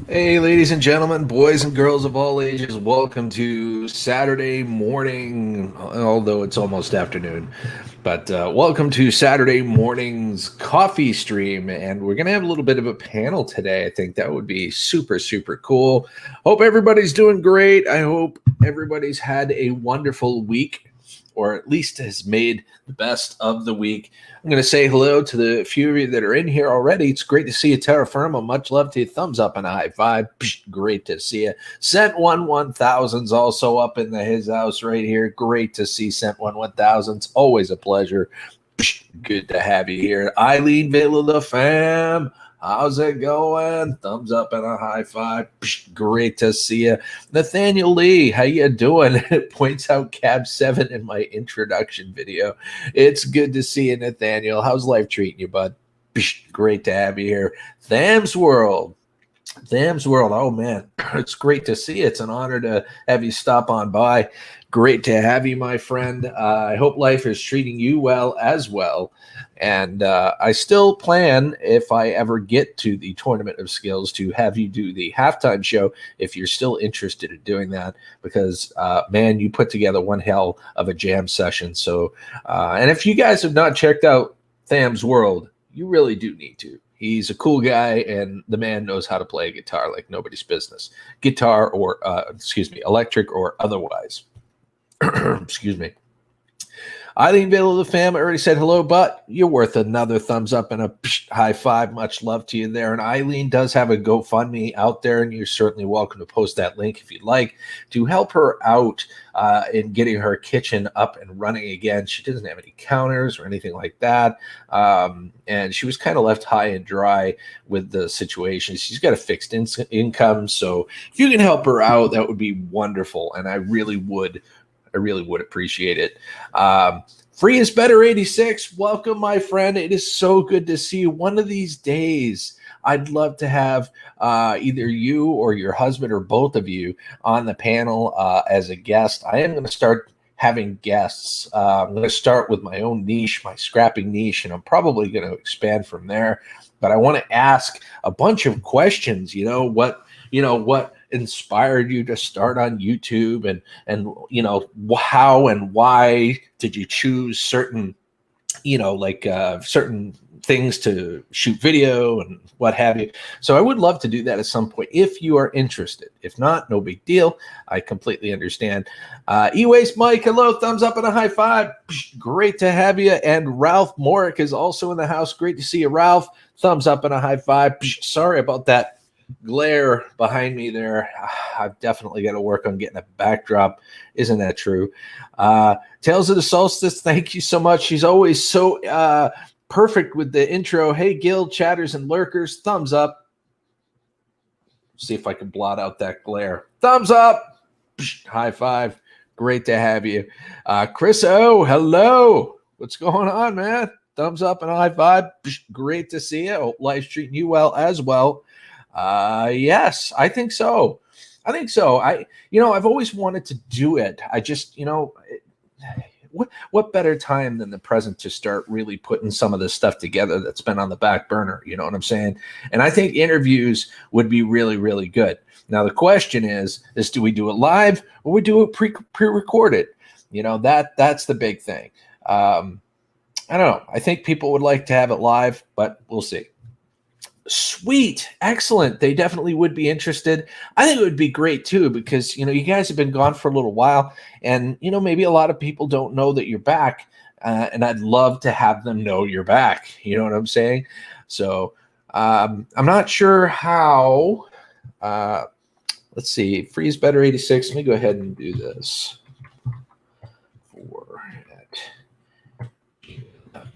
Hey, ladies and gentlemen, boys and girls of all ages, welcome to Saturday morning, although it's almost afternoon. But welcome to Saturday morning's coffee stream. And we're going to have a little bit of a panel today. I think that would be super, super cool. Hope everybody's doing great. I hope everybody's had a wonderful week, or at least has made the best of the week. I'm going to say hello to the few of you that are in here already. It's great to see you, Terra Firma. Much love to you. Thumbs up and a high five. Psh, great to see you. Sent11000's also up in his house right here. Great to see Sent11000's. Always a pleasure. Psh, good to have you here. Eileen Vela the fam. How's it going? Thumbs up and a high five. Psh, great to see you. Nathaniel Lee, how you doing? It points out Cab 7 in my introduction video. It's good to see you, Nathaniel. How's life treating you, bud? Psh, great to have you here. Tham's World. Oh, man. It's great to see you. It's an honor to have you stop on by. Great to have you, my friend. I hope life is treating you well as well. And I still plan, if I ever get to the Tournament of Skills, to have you do the halftime show if you're still interested in doing that, because, man, you put together one hell of a jam session. So, and if you guys have not checked out Tham's World, you really do need to. He's a cool guy, and the man knows how to play a guitar like nobody's business. Guitar or, electric or otherwise. Excuse me. Eileen Vale of the fam, I already said hello, but you're worth another thumbs up and a high five. Much love to you there. And Eileen does have a GoFundMe out there, and you're certainly welcome to post that link if you'd like to help her out in getting her kitchen up and running again. She doesn't have any counters or anything like that. And she was kind of left high and dry with the situation. She's got a fixed income. So if you can help her out, that would be wonderful. And I really would appreciate it. Free is better 86. Welcome, my friend. It is so good to see you. One of these days, I'd love to have either you or your husband or both of you on the panel as a guest. I am going to start having guests. I'm going to start with my own niche, my scrapping niche, and I'm probably going to expand from there. But I want to ask a bunch of questions. What inspired you to start on YouTube, and how and why did you choose certain certain things to shoot video and what have you. So I would love to do that at some point if you are interested. If not, no big deal. I completely understand. E-Waste Mike, hello, thumbs up and a high five. Great to have you. And Ralph Morick is also in the house. Great to see you, Ralph. Thumbs up and a high five. Sorry about that glare behind me there. I've definitely got to work on getting a backdrop. Isn't that true? Tales of the Solstice, thank you so much. She's always so perfect with the intro. Hey, Gil, chatters and lurkers, thumbs up. See if I can blot out that glare. Thumbs up. High five. Great to have you. Chris O, hello. What's going on, man? Thumbs up and a high five. Great to see you. Hope life's treating you well as well. Yes, I think so. I've always wanted to do it. I just, what better time than the present to start really putting some of this stuff together that's been on the back burner, you know what I'm saying? And I think interviews would be really, really good. Now, the question is do we do it live or we do it pre-recorded? That's the big thing. I don't know. I think people would like to have it live, but we'll see. Sweet. Excellent. They definitely would be interested. I think it would be great too, because, you guys have been gone for a little while and, maybe a lot of people don't know that you're back. And I'd love to have them know you're back. You know what I'm saying? So I'm not sure how. Let's see. Freeze better 86. Let me go ahead and do this.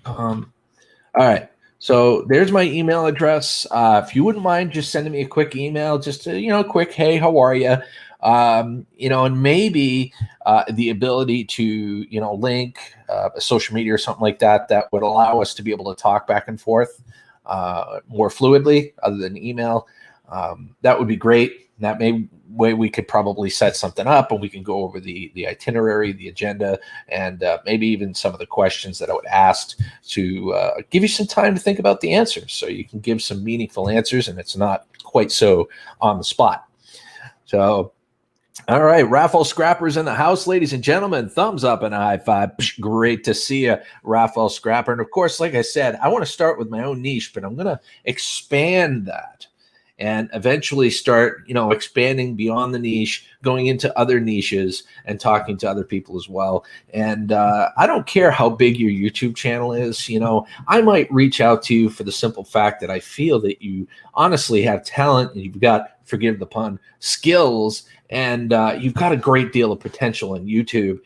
All right. So there's my email address. If you wouldn't mind just sending me a quick email, just to, quick, hey, how are you? And maybe the ability to, link a social media or something like that, that would allow us to be able to talk back and forth more fluidly other than email. That would be great. That way we could probably set something up and we can go over the itinerary, the agenda, and maybe even some of the questions that I would ask to give you some time to think about the answers so you can give some meaningful answers and it's not quite so on the spot. So, all right, Raphael Scrapper's in the house, ladies and gentlemen. Thumbs up and a high five. Great to see you, Raphael Scrapper. And of course, like I said, I want to start with my own niche, but I'm going to expand that and eventually start, expanding beyond the niche, going into other niches and talking to other people as well. And I don't care how big your YouTube channel is. I might reach out to you for the simple fact that I feel that you honestly have talent and you've got, forgive the pun, skills, and you've got a great deal of potential in YouTube.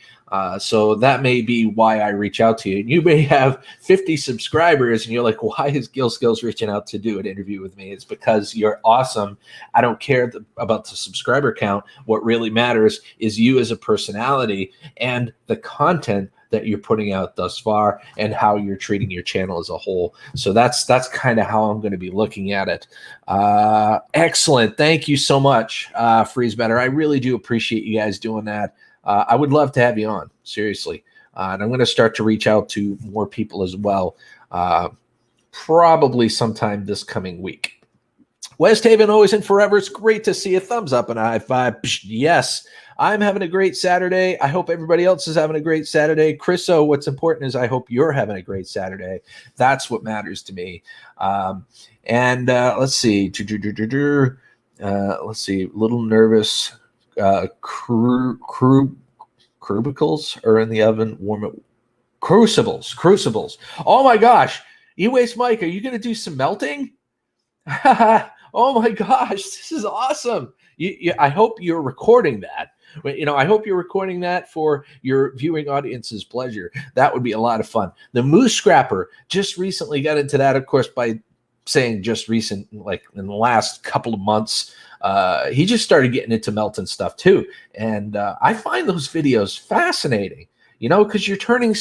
So that may be why I reach out to you. You may have 50 subscribers and you're like, why is Skillz reaching out to do an interview with me? It's because you're awesome. I don't care about the subscriber count. What really matters is you as a personality and the content that you're putting out thus far and how you're treating your channel as a whole. So that's kind of how I'm going to be looking at it. Excellent. Thank you so much, Freeze Better. I really do appreciate you guys doing that. I would love to have you on, seriously. And I'm going to start to reach out to more people as well, probably sometime this coming week. West Haven, always and forever. It's great to see you. Thumbs up and a high five. Yes, I'm having a great Saturday. I hope everybody else is having a great Saturday. Chriso, what's important is I hope you're having a great Saturday. That's what matters to me. Let's see. Let's see. A little nervous. Crucibles are in the oven. Warm it. Crucibles. Oh my gosh. E-Waste Mike, are you going to do some melting? Oh my gosh, this is awesome. I hope you're recording that. I hope you're recording that for your viewing audience's pleasure. That would be a lot of fun. The Moose Scrapper just recently got into that, of course, by saying just recent, like in the last couple of months. He just started getting into melting stuff too. And I find those videos fascinating, because you're turning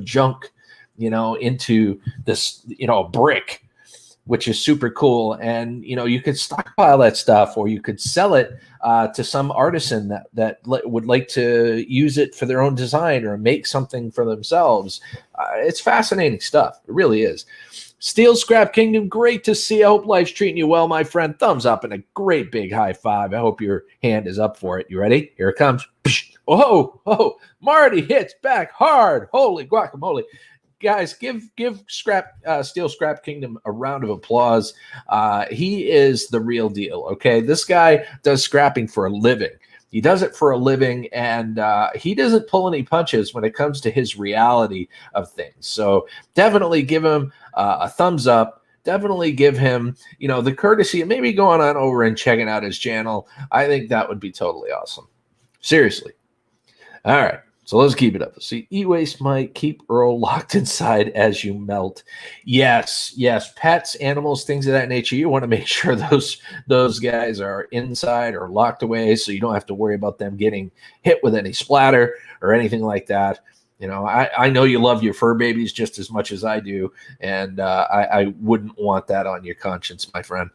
junk, into this, a brick, which is super cool. And, you could stockpile that stuff or you could sell it to some artisan that would like to use it for their own design or make something for themselves. It's fascinating stuff. It really is. Steel Scrap Kingdom, great to see you. I hope life's treating you well, my friend. Thumbs up and a great big high five. I hope your hand is up for it. You ready? Here it comes. Oh, Marty hits back hard. Holy guacamole. Guys, give Steel Scrap Kingdom a round of applause. He is the real deal, okay? This guy does scrapping for a living. He does it for a living, and he doesn't pull any punches when it comes to his reality of things. So definitely give him a thumbs up. Definitely give him, the courtesy of maybe going on over and checking out his channel. I think that would be totally awesome. Seriously. All right. So let's keep it up. See, e-waste might keep Earl locked inside as you melt. Yes, pets, animals, things of that nature. You want to make sure those guys are inside or locked away so you don't have to worry about them getting hit with any splatter or anything like that. I know you love your fur babies just as much as I do, and I wouldn't want that on your conscience, my friend.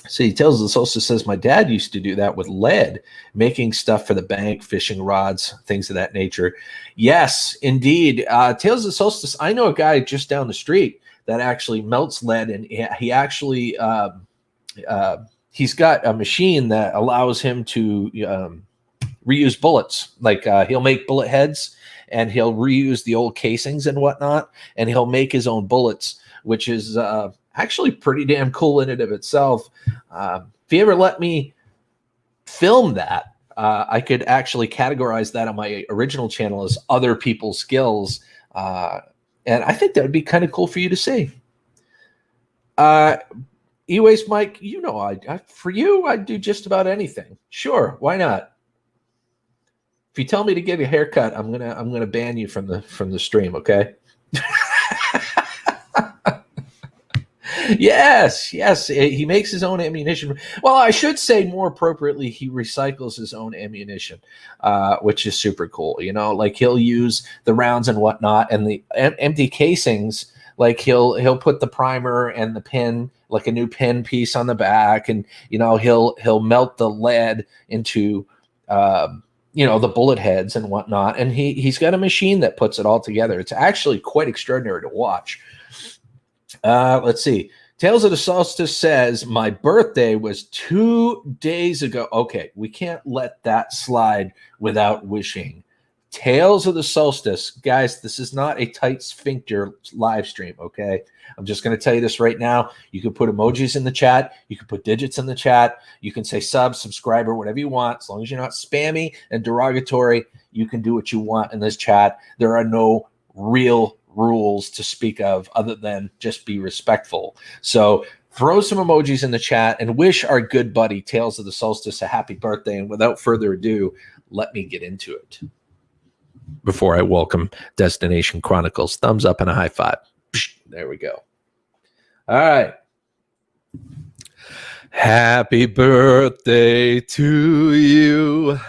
See, Tales of the Solstice says, my dad used to do that with lead, making stuff for the bank, fishing rods, things of that nature. Yes, indeed. Tales of the Solstice, I know a guy just down the street that actually melts lead, and he actually, he's got a machine that allows him to reuse bullets. Like he'll make bullet heads, and he'll reuse the old casings and whatnot, and he'll make his own bullets, which is actually pretty damn cool in and of itself. If you ever let me film that, I could actually categorize that on my original channel as other people's skills. And I think that would be kind of cool for you to see. E-Waste Mike, you know, I for you, I'd do just about anything. Sure, why not? If you tell me to give you a haircut, I'm gonna ban you from the stream, okay? Yes, he makes his own ammunition. Well, I should say more appropriately, he recycles his own ammunition, which is super cool. You know, like he'll use the rounds and whatnot, and the empty casings. Like he'll put the primer and the pin, like a new pin piece on the back, and you know he'll melt the lead into the bullet heads and whatnot. And he's got a machine that puts it all together. It's actually quite extraordinary to watch. Let's see. Tales of the Solstice says, my birthday was 2 days ago. Okay, we can't let that slide without wishing. Tales of the Solstice. Guys, this is not a tight sphincter live stream, okay? I'm just going to tell you this right now. You can put emojis in the chat. You can put digits in the chat. You can say sub, subscriber, whatever you want. As long as you're not spammy and derogatory, you can do what you want in this chat. There are no real rules to speak of other than just be respectful. So throw some emojis in the chat and wish our good buddy Tales of the Solstice a happy birthday. And without further ado, let me get into it. Before I welcome Destination Chronicles, thumbs up and a high five. There we go. All right. Happy birthday to you.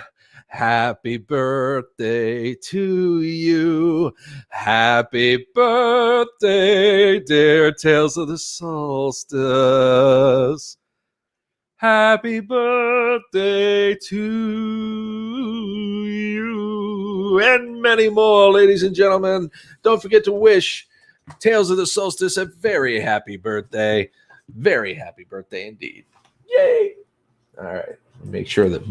Happy birthday to you. Happy birthday, dear Tales of the Solstice. Happy birthday to you. And many more, ladies and gentlemen. Don't forget to wish Tales of the Solstice a very happy birthday. Very happy birthday indeed. Yay. All right. Make sure that...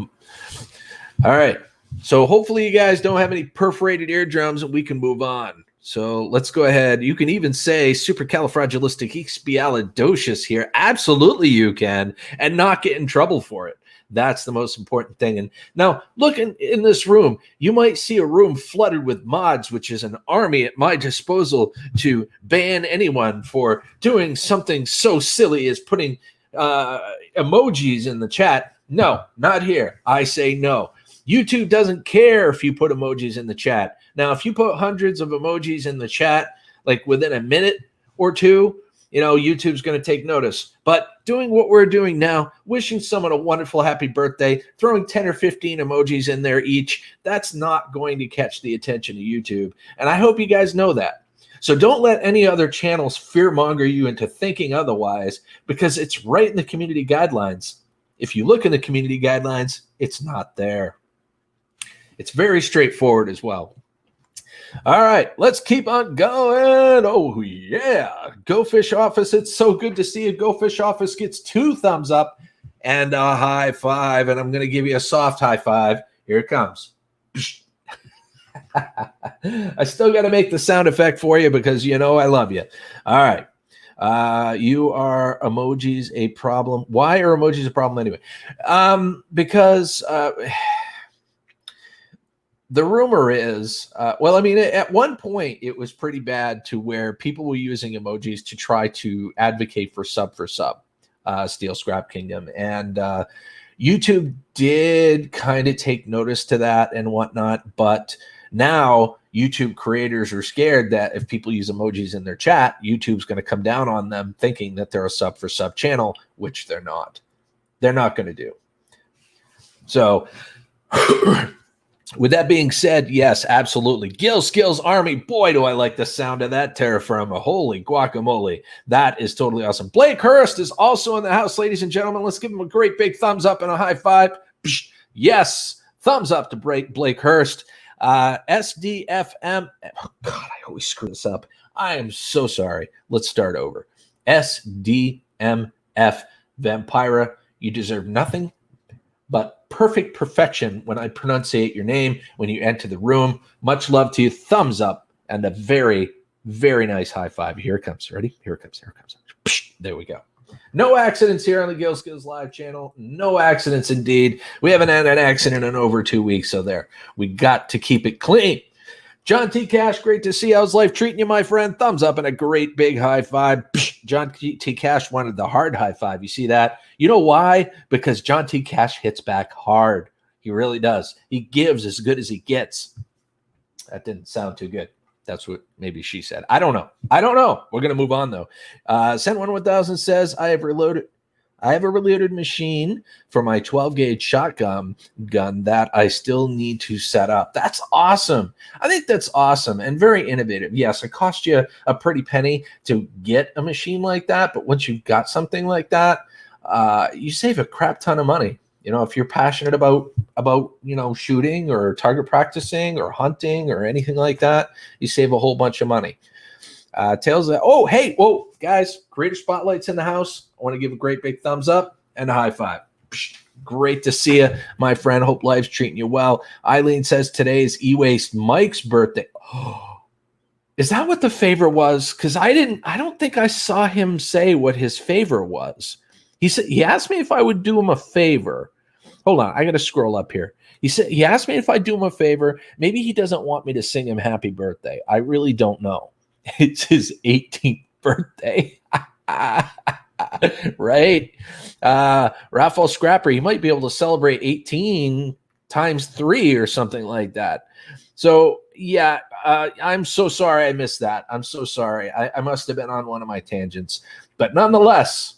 All right. So hopefully you guys don't have any perforated eardrums and we can move on. So let's go ahead. You can even say supercalifragilisticexpialidocious here. Absolutely you can, and not get in trouble for it. That's the most important thing. And now look in this room, you might see a room flooded with mods, which is an army at my disposal to ban anyone for doing something so silly as putting emojis in the chat. No, not here. I say no. YouTube doesn't care if you put emojis in the chat. Now, if you put hundreds of emojis in the chat, like within a minute or two, you know, YouTube's going to take notice. But doing what we're doing now, wishing someone a wonderful happy birthday, throwing 10 or 15 emojis in there each, that's not going to catch the attention of YouTube. And I hope you guys know that. So don't let any other channels fearmonger you into thinking otherwise, because it's right in the community guidelines. If you look in the community guidelines, it's not there. It's very straightforward as well. All right, let's keep on going. Oh, yeah. Go Fish Office. It's so good to see you. Go Fish Office gets 2 thumbs up and a high five. And I'm going to give you a soft high five. Here it comes. I still got to make the sound effect for you because, you know, I love you. All right. You are emojis a problem. Why are emojis a problem anyway? Because... the rumor is, well, I mean, at one point it was pretty bad to where people were using emojis to try to advocate for sub, Steel Scrap Kingdom. And YouTube did kind of take notice to that and whatnot. But now YouTube creators are scared that if people use emojis in their chat, YouTube's going to come down on them thinking that they're a sub channel, which they're not. They're not going to do. So... with that being said, yes, absolutely. Skillz Army. Boy, do I like the sound of that terra firma. Holy guacamole. That is totally awesome. Blake Hurst is also in the house, ladies and gentlemen. Let's give him a great big thumbs up and a high five. Yes, thumbs up to Blake Hurst. SDFM. Oh, God, I always screw this up. I am so sorry. Let's start over. SDMF Vampira. You deserve nothing but perfect perfection when I pronunciate your name when you enter the room. Much love to you. Thumbs up and a very, very nice high five. Here it comes. Ready? Here it comes. Here it comes. Psh, there we go. No accidents here on the Gill Skills Live channel. No accidents indeed. We haven't had an accident in over 2 weeks, so there. We got to keep it clean. John T. Cash, great to see you. How's life treating you, my friend? Thumbs up and a great big high five. Psh, John T. Cash wanted the hard high five. You see that? You know why? Because John T. Cash hits back hard. He really does. He gives as good as he gets. That didn't sound too good. That's what maybe she said. I don't know. We're going to move on, though. Sent 1000 says, I have a reloaded machine for my 12-gauge shotgun that I still need to set up. That's awesome. I think that's awesome and very innovative. Yes, it cost you a pretty penny to get a machine like that, but once you've got something like that, you save a crap ton of money. You know, if you're passionate about shooting or target practicing or hunting or anything like that, you save a whole bunch of money. Tails, whoa, guys, creator spotlights in the house. I want to give a great big thumbs up and a high five. Psh, great to see you, my friend. Hope life's treating you well. Eileen says today is E-Waste Mike's birthday. Oh, is that what the favor was? Because I don't think I saw him say what his favor was. He asked me if I would do him a favor. Hold on, I got to scroll up here. He asked me if I do him a favor. Maybe he doesn't want me to sing him happy birthday. I really don't know. It's his 18th birthday. Right? Raphael Scrapper, he might be able to celebrate 18 times 3 or something like that. So, yeah, I'm so sorry I missed that. I'm so sorry. I must have been on one of my tangents. But nonetheless,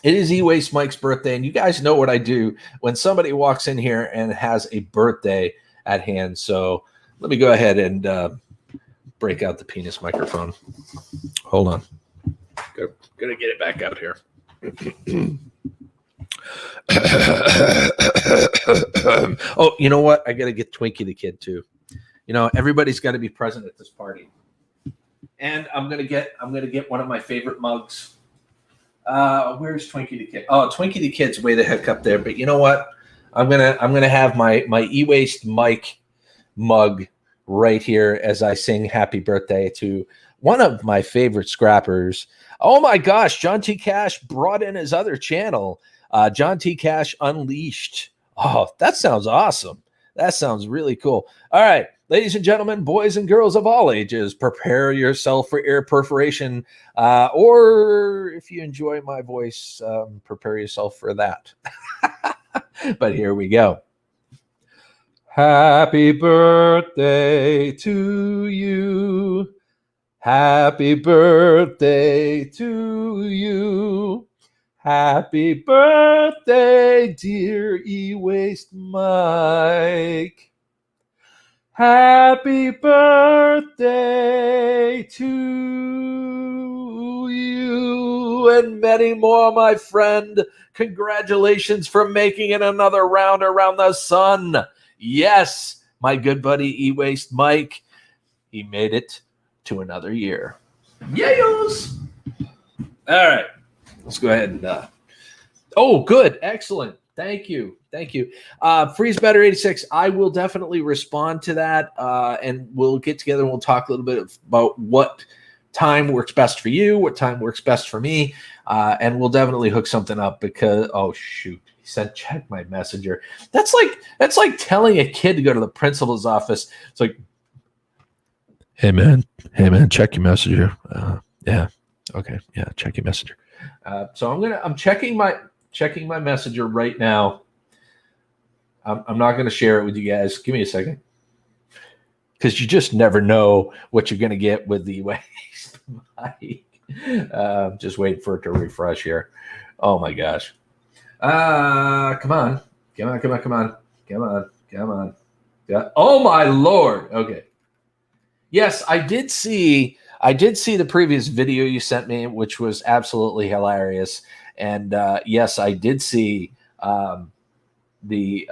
it is E-Waste Mike's birthday, and you guys know what I do when somebody walks in here and has a birthday at hand. So let me go ahead and break out the penis microphone. Hold on. Gonna get it back out here. Oh, you know what? I got to get Twinkie the kid too. You know, everybody's got to be present at this party. And I'm gonna get one of my favorite mugs. Where's Twinkie the Kid? Oh, Twinkie the Kid's way the heck up there. But you know what? I'm gonna have my E-Waste Mike mug right here as I sing happy birthday to one of my favorite scrappers. Oh my gosh, John T. Cash brought in his other channel, John T. Cash Unleashed. Oh, that sounds awesome. That sounds really cool. All right, ladies and gentlemen, boys and girls of all ages, prepare yourself for ear perforation, or if you enjoy my voice, prepare yourself for that. But here we go. Happy birthday to you. Happy birthday to you. Happy birthday, dear E-Waste Mike. Happy birthday to you and many more, my friend. Congratulations for making it another round around the sun. Yes, my good buddy E-Waste Mike, he made it to another year. Yayos! All right, let's go ahead and oh, good, excellent. Thank you. Freeze Better 86. I will definitely respond to that, and we'll get together and we'll talk a little bit about what time works best for you, what time works best for me, and we'll definitely hook something up because oh shoot, he said check my messenger. That's like telling a kid to go to the principal's office. It's like, hey man, check your messenger. Yeah, okay, yeah, check your messenger. So I'm checking my messenger right now. I'm not going to share it with you guys. Give me a second. Because you just never know what you're going to get with the Waste Mike. Just waiting for it to refresh here. Oh, my gosh. Come on. Yeah. Oh, my Lord. Okay. Yes, I did see the previous video you sent me, which was absolutely hilarious. And yes, I did see the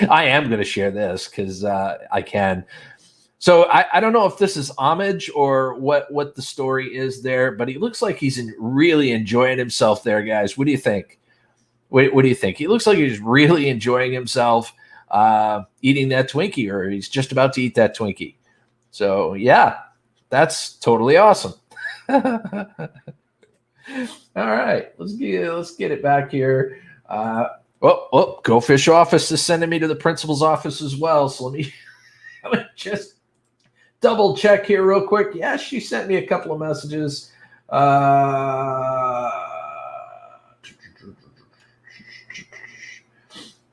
I am going to share this because I can. So I don't know if this is homage or what the story is there, but he looks like he's really enjoying himself there, guys. What do you think? What do you think? He looks like he's really enjoying himself eating that Twinkie, or he's just about to eat that Twinkie. So yeah, that's totally awesome. All right, let's get it back here. Go Fish office is sending me to the principal's office as well. So let me just double check here real quick. Yeah, she sent me a couple of messages.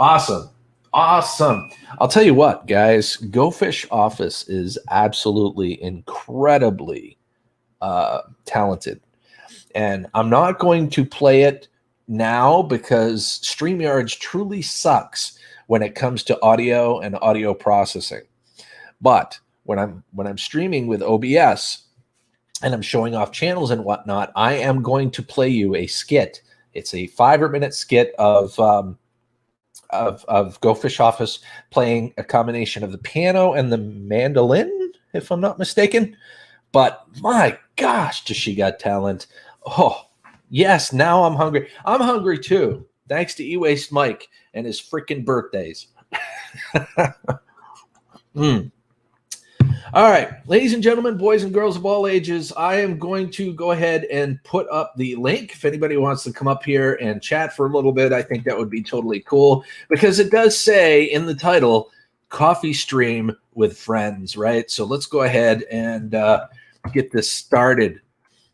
Awesome. I'll tell you what, guys, Go Fish office is absolutely incredibly talented. And I'm not going to play it now because StreamYards truly sucks when it comes to audio and audio processing. But when I'm streaming with OBS and I'm showing off channels and whatnot, I am going to play you a skit. It's a 5-minute skit of Go Fish office playing a combination of the piano and the mandolin, if I'm not mistaken. But my gosh, does she got talent. Oh, yes, now I'm hungry. I'm hungry too, thanks to E-Waste Mike and his freaking birthdays. All right, ladies and gentlemen, boys and girls of all ages, I am going to go ahead and put up the link. If anybody wants to come up here and chat for a little bit, I think that would be totally cool, because it does say in the title, Coffee Stream with Friends, right? So let's go ahead and get this started.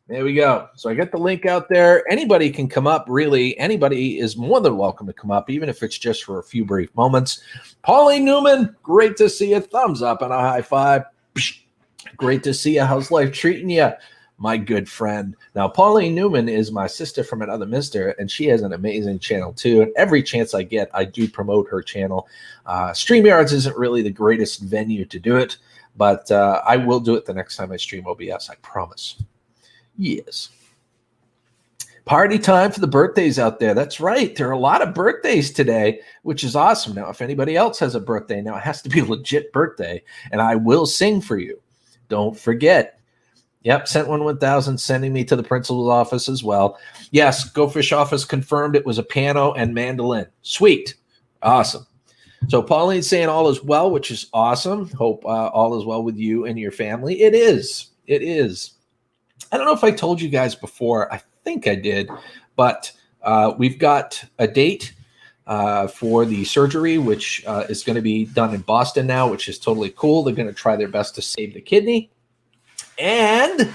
There we go. So I got the link out there. Anybody can come up, really. Anybody is more than welcome to come up, even if it's just for a few brief moments. Pauline Newman, great to see you. Thumbs up and a high five. Great to see you. How's life treating you, my good friend? Now, Pauline Newman is my sister from another mister, and she has an amazing channel too. And every chance I get, I do promote her channel. StreamYards isn't really the greatest venue to do it, but I will do it the next time I stream OBS, I promise. Yes. Party time for the birthdays out there. That's right. There are a lot of birthdays today, which is awesome. Now, if anybody else has a birthday, now it has to be a legit birthday, and I will sing for you. Don't forget. Yep, sent 1,000, sending me to the principal's office as well. Yes, Go Fish office confirmed it was a piano and mandolin. Sweet. Awesome. So Pauline's saying all is well, which is awesome. Hope all is well with you and your family. It is. It is. I don't know if I told you guys before. I think I did, but we've got a date for the surgery, which is going to be done in Boston now, which is totally cool. They're going to try their best to save the kidney. And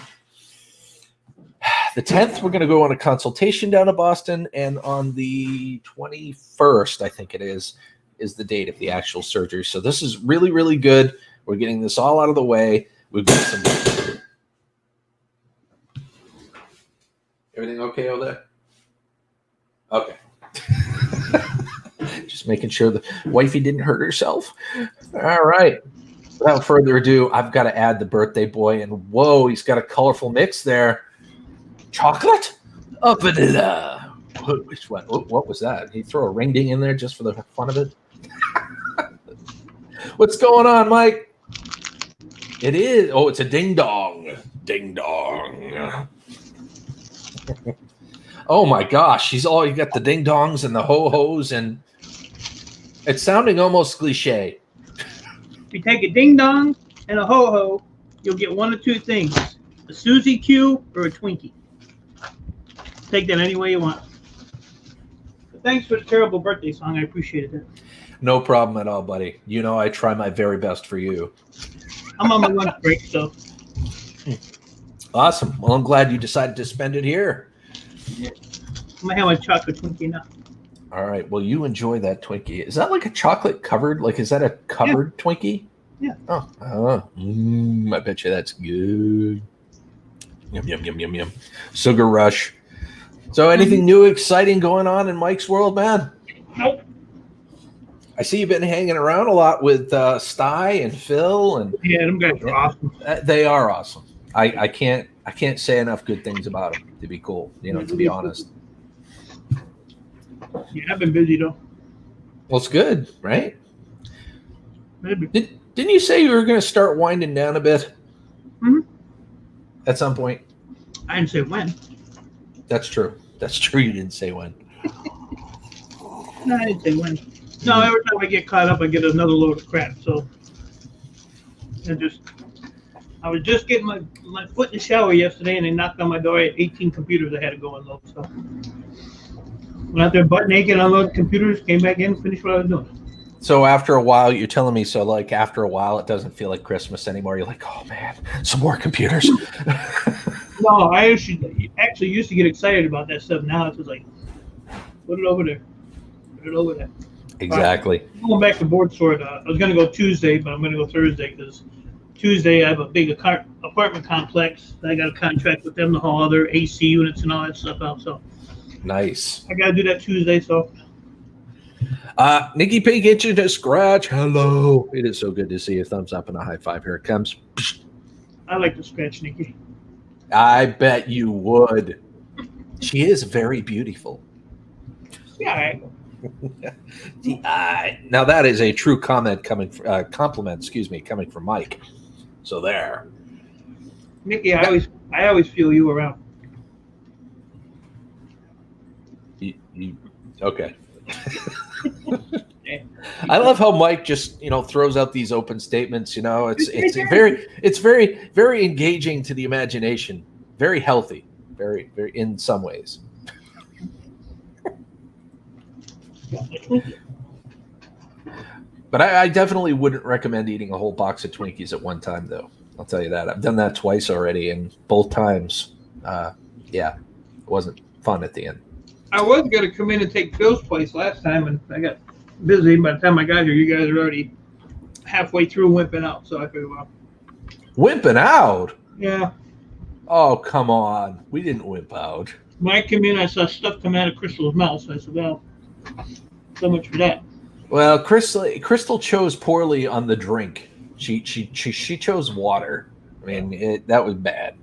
the 10th, we're going to go on a consultation down to Boston. And on the 21st, I think it is the date of the actual surgery. So this is really, really good. We're getting this all out of the way. We've got some... Everything okay over there? Okay. Just making sure the wifey didn't hurt herself. All right. Without further ado, I've got to add the birthday boy. And whoa, he's got a colorful mix there. Chocolate? Vanilla. Which one? What was that? Did he throw a ring ding in there just for the fun of it? What's going on, Mike? It is. Oh, it's a ding dong. Ding dong. Oh my gosh, you got the ding dongs and the ho hos, and it's sounding almost cliche. If you take a ding dong and a ho ho, you'll get one of two things: a Susie Q or a Twinkie. Take that any way you want. But thanks for the terrible birthday song. I appreciated it. No problem at all, buddy. You know I try my very best for you. I'm on my lunch break, so. Awesome. Well, I'm glad you decided to spend it here. Yeah. I'm going to have a chocolate Twinkie now. All right. Well, you enjoy that Twinkie. Is that like a chocolate covered? Like, is that a covered Twinkie? Yeah. Oh. I bet you that's good. Yum, yum, yum, yum, yum. Sugar rush. So anything new, exciting going on in Mike's world, man? Nope. I see you've been hanging around a lot with Sty and Phil. And yeah, them guys are awesome. They are awesome. I can't say enough good things about them, to be cool, to be honest. Yeah, I've been busy though. Well, it's good, right? Maybe. Didn't you say you were going to start winding down a bit? Mm-hmm. At some point? I didn't say when. That's true. That's true. You didn't say when. No, I didn't say when. No, every time I get caught up, I get another load of crap. So I was just getting my foot in the shower yesterday, and they knocked on my door. I had 18 computers I had to go unload. So went out there butt naked, unloaded computers, came back in, finished what I was doing. So after a while, you're telling me, so like after a while, it doesn't feel like Christmas anymore. You're like, oh man, some more computers. No, I actually used to get excited about that stuff. Now it's just like, put it over there. Put it over there. Exactly. I'm going back to board sort. I was going to go Tuesday, but I'm going to go Thursday because Tuesday I have a big apartment complex. I got a contract with them to haul other AC units and all that stuff out. So Nice. I got to do that Tuesday. So Nikki P, get you to scratch. Hello. It is so good to see you. Thumbs up and a high five. Here it comes. I like to scratch Nikki. I bet you would. She is very beautiful. Yeah. Now that is a true comment compliment, coming from Mike. So there. Nikki, I always feel you around. Okay. I love how Mike just throws out these open statements. It's very engaging to the imagination. Very healthy. Very in some ways. But I definitely wouldn't recommend eating a whole box of Twinkies at one time, though. I'll tell you that. I've done that twice already, and both times, it wasn't fun at the end. I was going to come in and take Phil's place last time, and I got busy. By the time I got here, you guys were already halfway through wimping out, so I figured, well. Wimping out? Yeah. Oh, come on. We didn't wimp out. When I came in, I saw stuff come out of Crystal's mouth, so I said, well, so much for that. Well, Crystal chose poorly on the drink. She chose water. I mean, that was bad.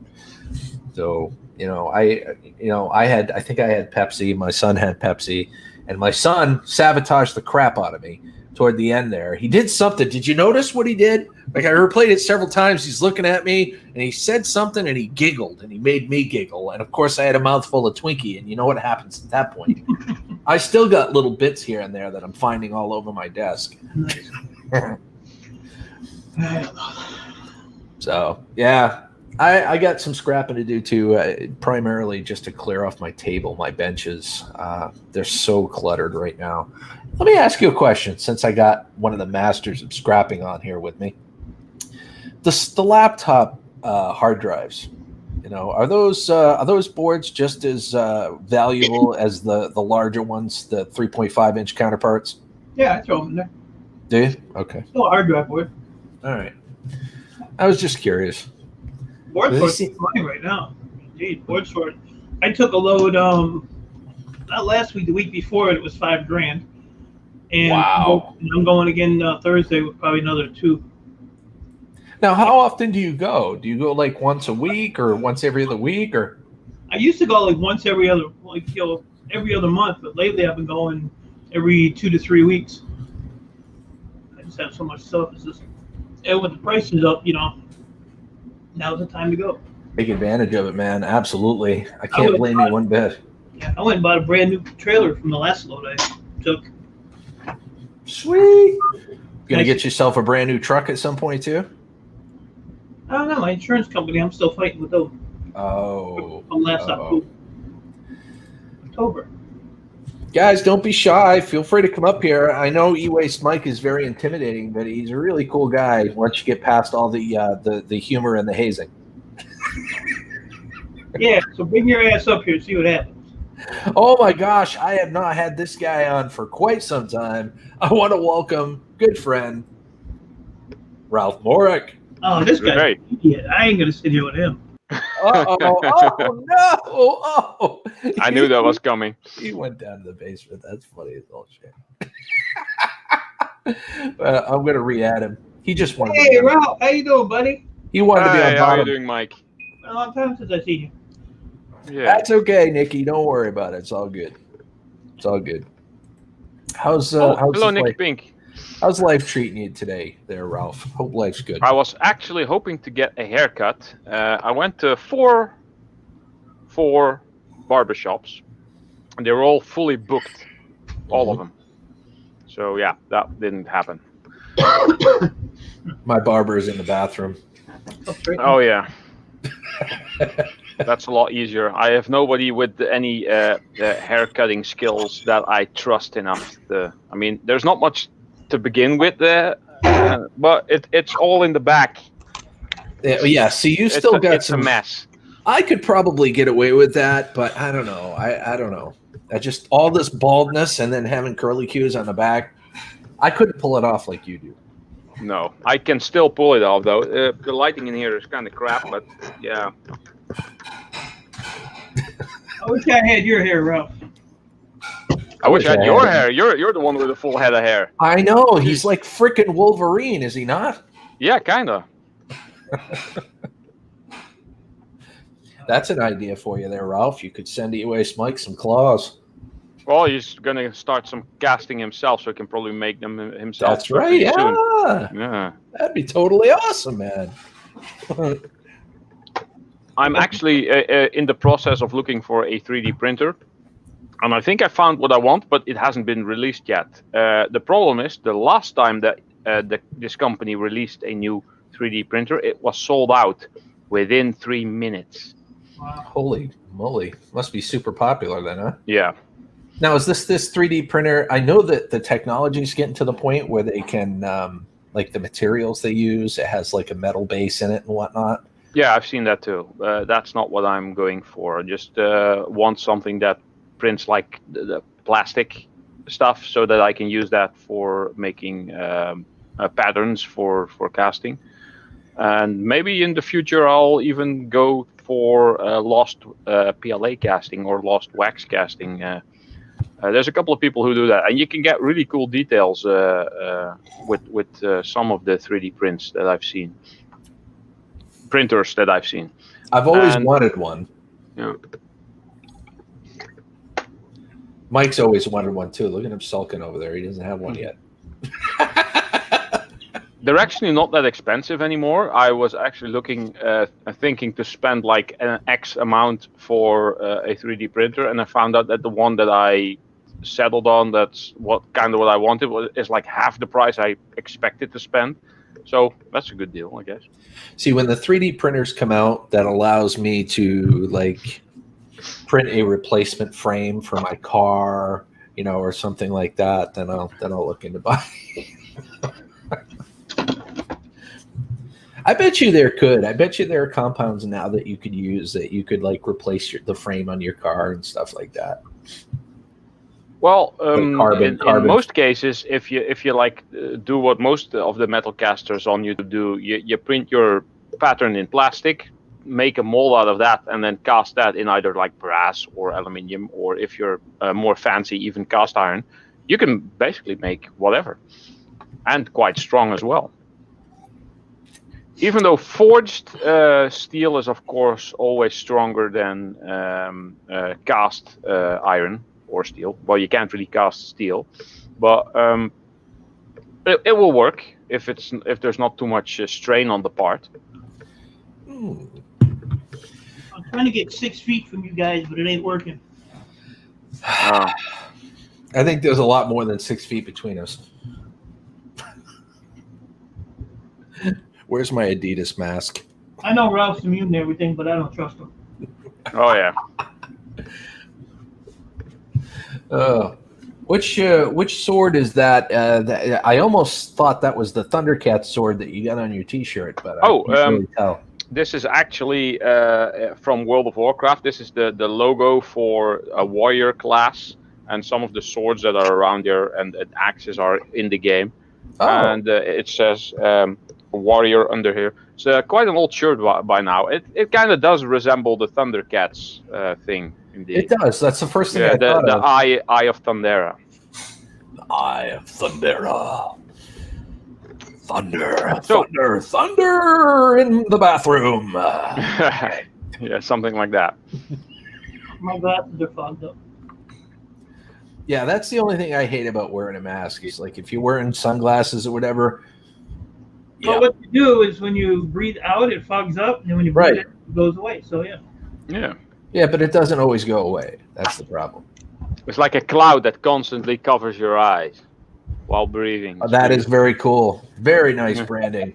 So, I think I had Pepsi. My son had Pepsi, and my son sabotaged the crap out of me toward the end there. He did something. Did you notice what he did? Like, I replayed it several times. He's looking at me, and he said something, and he giggled, and he made me giggle. And, of course, I had a mouthful of Twinkie, and you know what happens at that point. I still got little bits here and there that I'm finding all over my desk. Nice. So, yeah. I got some scrapping to do, too, primarily just to clear off my table, my benches. They're so cluttered right now. Let me ask you a question, since I got one of the masters of scrapping on here with me. The laptop hard drives, are those boards just as valuable as the larger ones, the 3.5-inch counterparts? Yeah, I throw them in there. Do you? Okay. Still a hard drive board. All right. I was just curious. Board sort's money right now. Indeed, board sort. I took a load not last week, the week before, and it was $5,000. And wow. I'm going again Thursday with probably another 2. Now, how often do you go? Do you go like once a week or once every other week, or? I used to go like once every other, every other month, but lately I've been going every 2 to 3 weeks. I just have so much stuff. It's just, and with the prices up, now's the time to go. Take advantage of it, man. Absolutely. I can't blame you one bit. Yeah, I went and bought a brand new trailer from the last load I took. Sweet. Gonna get yourself a brand new truck at some point too? I don't know. My insurance company, I'm still fighting with those. Oh. From last October. Guys, don't be shy. Feel free to come up here. I know E-Waste Mike is very intimidating, but he's a really cool guy once you get past all the humor and the hazing. Yeah, so bring your ass up here and see what happens. Oh my gosh, I have not had this guy on for quite some time. I want to welcome good friend Ralph Morick. Oh, this guy's an idiot. I ain't gonna sit here with him. Oh no! Oh, I knew that was coming. He went down to the basement. That's funny as all shit. I'm gonna re-add him. He just wanted. Hey, Ralph, how you doing, buddy? He wanted to be on bottom. How are you doing, Mike? A long time since I seen you. Yeah. That's okay, Nikki. Don't worry about it. It's all good. It's all good. How's hello, Nicky Pink. How's life treating you today, there, Ralph? Hope life's good. I was actually hoping to get a haircut. I went to four barbershops, and they were all fully booked, all of them. So yeah, that didn't happen. My barber is in the bathroom. Oh yeah. That's a lot easier. I have nobody with any hair cutting skills that I trust enough. I mean, there's not much to begin with there, but it's all in the back. Yeah. See, you still got it's some. a mess. I could probably get away with that, but I don't know. I don't know. I just all this baldness and then having curly cues on the back. I couldn't pull it off like you do. No, I can still pull it off though. The lighting in here is kind of crap, but yeah. I wish I had your hair, Ralph. I wish I had your it. hair. You're the one with a full head of hair. I know. He's like freaking Wolverine, is he not? Yeah, kinda. That's an idea for you there, Ralph. You could send Ewace Mike some claws. Well, he's gonna start some casting himself, so he can probably make them himself. That's right. Yeah. Soon. Yeah. That'd be totally awesome, man. I'm actually in the process of looking for a 3D printer, and I think I found what I want, but it hasn't been released yet. The problem is the last time that this company released a new 3D printer, it was sold out within 3 minutes. Wow. Holy moly. Must be super popular then, huh? Yeah. Now, is this 3D printer? I know that the technology is getting to the point where they can, like the materials they use, it has like a metal base in it and whatnot. Yeah, I've seen that too. That's not what I'm going for. I just want something that prints like the plastic stuff so that I can use that for making patterns for casting. And maybe in the future, I'll even go for lost PLA casting or lost wax casting. There's a couple of people who do that, and you can get really cool details with some of the 3D prints that I've seen. Printers that I've seen. I've always wanted one. Yeah. Mike's always wanted one too. Look at him sulking over there. He doesn't have one yet. They're actually not that expensive anymore. I was actually thinking to spend like an X amount for a 3D printer, and I found out that the one that I settled on, that's what I wanted, is like half the price I expected to spend. So that's a good deal, I guess. See, when the 3D printers come out, that allows me to like print a replacement frame for my car, or something like that. Then I'll look into buying. I bet you there are compounds now that you could use that you could like replace the frame on your car and stuff like that. Well, like in most cases, if you like do what most of the metal casters on YouTube do, you print your pattern in plastic, make a mold out of that, and then cast that in either like brass or aluminium, or if you're more fancy, even cast iron. You can basically make whatever, and quite strong as well. Even though forged steel is, of course, always stronger than cast iron or steel. Well, you can't really cast steel, but it will work if there's not too much strain on the part. I'm trying to get 6 feet from you guys, but it ain't working. I think there's a lot more than 6 feet between us. Where's my Adidas mask? I know Ralph's immune to everything, but I don't trust him. Oh yeah. Which sword is that? I almost thought that was the Thundercat sword that you got on your T-shirt, but I can't really tell. This is actually from World of Warcraft. This is the logo for a warrior class, and some of the swords that are around there and axes are in the game. Oh. And it says warrior under here. It's quite an old shirt by now. It kind of does resemble the Thundercats thing. Indeed. It does. That's the first thing I the thought of. Eye of Thundera. The Eye of Thundera. Thunder, So- thunder in the bathroom. Yeah, something like that. My glasses are fogged up. Yeah, that's the only thing I hate about wearing a mask. Is like if you're wearing sunglasses or whatever. But what you do is when you breathe out, it fogs up, and then when you breathe Right. in, it goes away. So yeah. Yeah. Yeah, but it doesn't always go away. That's the problem. It's like a cloud that constantly covers your eyes. while breathing. Oh, that is very cool. Very nice branding.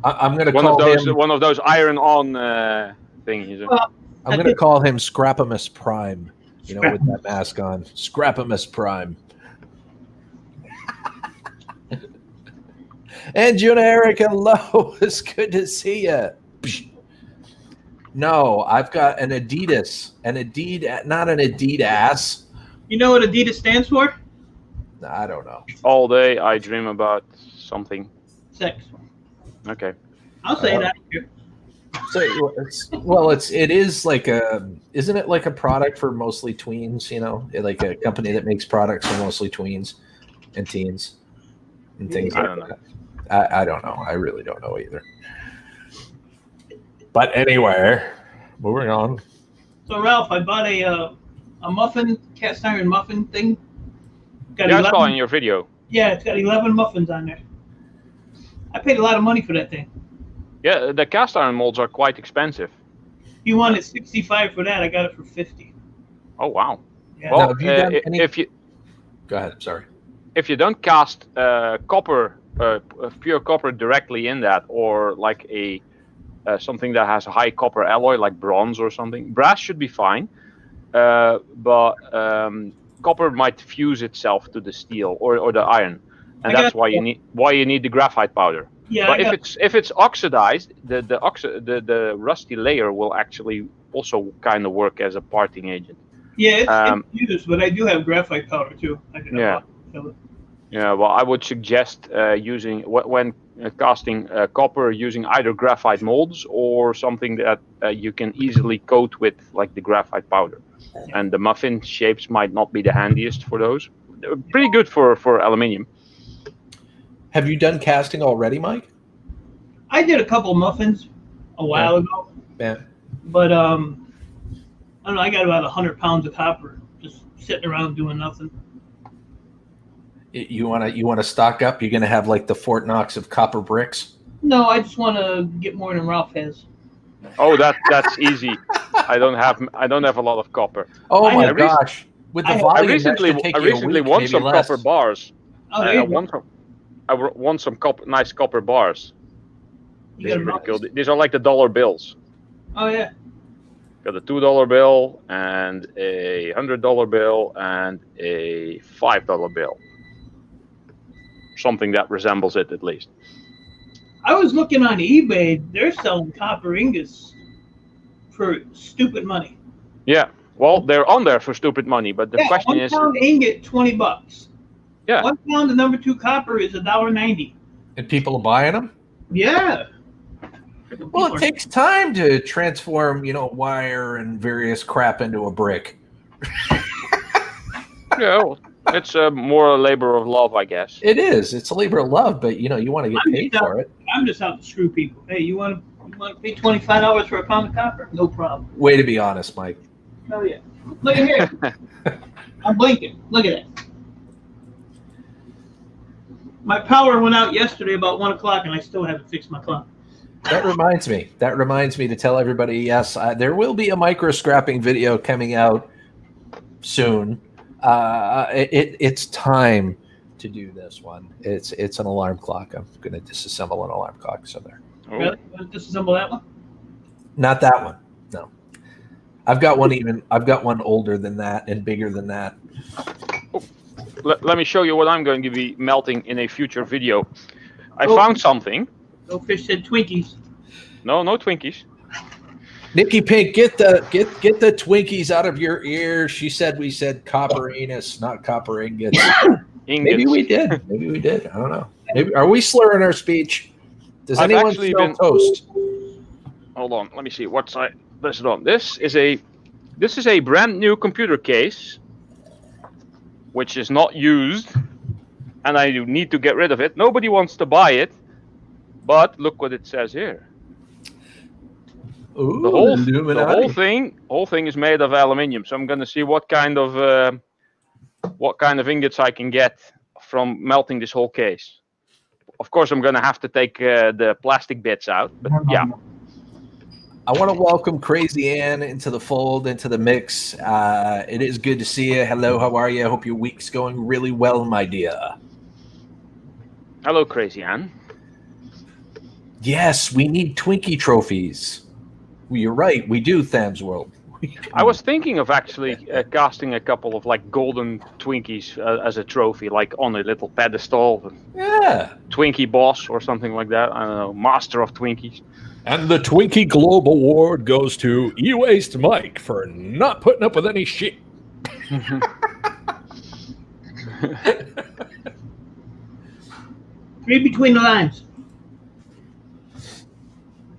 I'm gonna one call of those him one of those iron-on thingies. Well, I'm gonna call him Scrapamus Prime. You know, with that mask on, Scrapamus Prime. And Juna Eric, hello. It's good to see you. No, I've got an Adidas, not an Adidas. you know what Adidas stands for? I don't know. All day I dream about something. Sex. Okay. I'll say that here. So it is like isn't it like a product for mostly tweens? You know, like a company that makes products for mostly tweens and teens and things I like don't know. that. I don't know. I really don't know either. But anyway, moving on. So Ralph, I bought a muffin, cast iron muffin thing. Got Yeah, I 11 saw in your video. Yeah, it's got 11 muffins on there. I paid a lot of money for that thing. Yeah, the cast iron molds are quite expensive. You wanted 65 for that. I got it for 50. Oh wow. Yeah. Well, Now, have you done any... if you Go ahead. Sorry. if you don't cast copper, pure copper directly in that, or like a something that has a high copper alloy, like bronze or something, brass should be fine. But copper might fuse itself to the steel or the iron, and that's why you need the graphite powder. Yeah, But if it's oxidized, the rusty layer will actually also kind of work as a parting agent. Yeah, it's used, but I do have graphite powder too. Yeah, well, I would suggest using when casting copper, using either graphite molds or something that you can easily coat with, like the graphite powder. And the muffin shapes might not be the handiest for those. They're pretty good for aluminium. Have you done casting already, Mike? I did a couple muffins a while ago. Yeah. But I don't know. I got about 100 pounds of copper just sitting around doing nothing. You wanna stock up? You're gonna have like the Fort Knox of copper bricks? No, I just want to get more than Ralph has. Oh, that's easy. I don't have a lot of copper. Oh my gosh! With the volume, I recently won some copper bars. Oh, I won some nice copper bars. You got pretty cool. These are like the dollar bills. Oh yeah. Got a $2 bill and a $100 bill and a $5 bill. Something that resembles it at least. I was looking on eBay. They're selling copper ingots for stupid money. Yeah. Well, they're on there for stupid money, but the question is, 1 pound ingot, $20. Yeah. 1 pound of number 2 copper is $1.90. And people are buying them? Yeah. Well, it takes time to transform, wire and various crap into a brick. Yeah, well, it's more a labor of love, I guess. It is. It's a labor of love, but you want to get paid for it. I'm just out to screw people. Hey, you want to pay $25 for a pound of copper? No problem. Way to be honest, Mike. Oh yeah. Look at here. I'm blinking. Look at that. My power went out yesterday about 1 o'clock, and I still haven't fixed my clock. That reminds me to tell everybody, yes, there will be a micro scrapping video coming out soon. It's time to do this one. It's an alarm clock. I'm going to disassemble an alarm clock somewhere. Oh. Really? You want to disassemble that one? Not that one. No. I've got one older than that and bigger than that. Oh. Let me show you what I'm going to be melting in a future video. I found something. No fish said Twinkies. No Twinkies. Nikki Pink, get the Twinkies out of your ear. We said copper anus, not copper ingots. Maybe we did. I don't know. Maybe are we slurring our speech? Does anyone smell toast? Hold on. Let me see. What side? Listen on. This is a brand new computer case, which is not used, and I need to get rid of it. Nobody wants to buy it, but look what it says here. Ooh, the whole thing is made of aluminium. So I'm going to see what kind of ingots I can get from melting this whole case. Of course, I'm going to have to take the plastic bits out, but yeah. I want to welcome Crazy Ann into the fold, into the mix. It is good to see you. Hello, how are you? I hope your week's going really well, my dear. Hello, Crazy Ann. Yes, we need Twinkie trophies. Well, you're right, we do, Tham's World. I was thinking of actually casting a couple of like golden Twinkies as a trophy, like on a little pedestal. Yeah. Twinkie boss or something like that. I don't know, master of Twinkies. And the Twinkie Globe Award goes to E-Waste Mike for not putting up with any shit. Read between the lines. I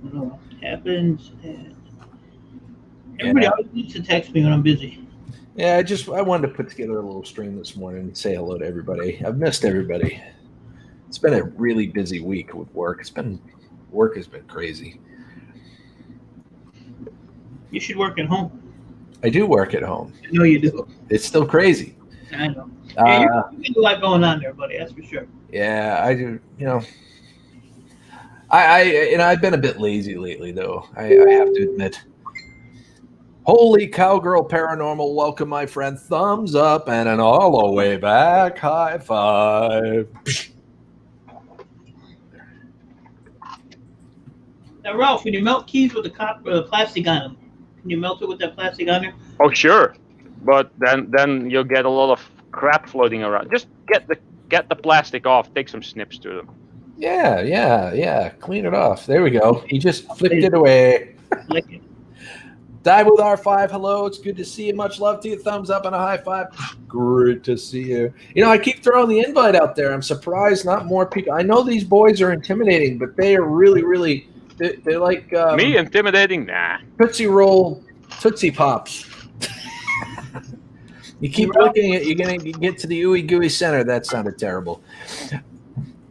don't know what happens. Everybody always needs to text me when I'm busy. Yeah, I wanted to put together a little stream this morning and say hello to everybody. I've missed everybody. It's been a really busy week with work. Work has been crazy. You should work at home. I do work at home. I know you do. It's still crazy. I know. Yeah, you got a lot going on there, buddy. That's for sure. Yeah, I do. You know, I've been a bit lazy lately, though. I have to admit. Holy cowgirl paranormal! Welcome, my friend. Thumbs up and an all the way back high five. Now, Ralph, when you melt keys with the plastic on them, can you melt it with that plastic on there? Oh, sure, but then you'll get a lot of crap floating around. Just get the plastic off. Take some snips to them. Yeah. Clean it off. There we go. He just flipped it away. Like it. Dive with R5. Hello, it's good to see you. Much love to you. Thumbs up and a high five. Great to see you. You know, I keep throwing the invite out there. I'm surprised not more people. I know these boys are intimidating, but they are really, really. They're like me intimidating? Nah. Tootsie Pops. You keep looking at, you're gonna get to the ooey gooey center. That sounded terrible.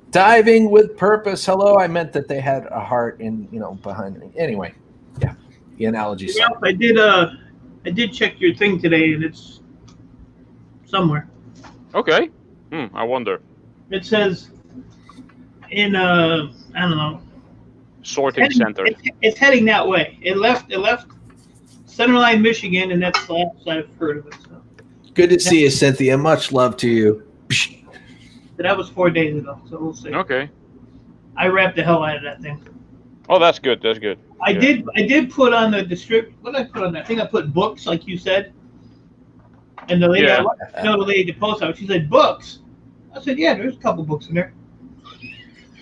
Diving with purpose. Hello, I meant that they had a heart behind me. Anyway, yeah, the analogy. Ralph, I did check your thing today, and it's somewhere. Okay. I wonder. It says in I don't know. Sorting center. It's heading that way. It left Centerline, Michigan, and that's the last I've heard of it. So. Good to see you, Cynthia. Much love to you. So that was 4 days ago, so we'll see. Okay. I wrapped the hell out of that thing. Oh, that's good. That's good. I did put on the what did I put on there? I think I put books, like you said. And the lady, the lady at the post office, she said books. I said, yeah, there's a couple books in there.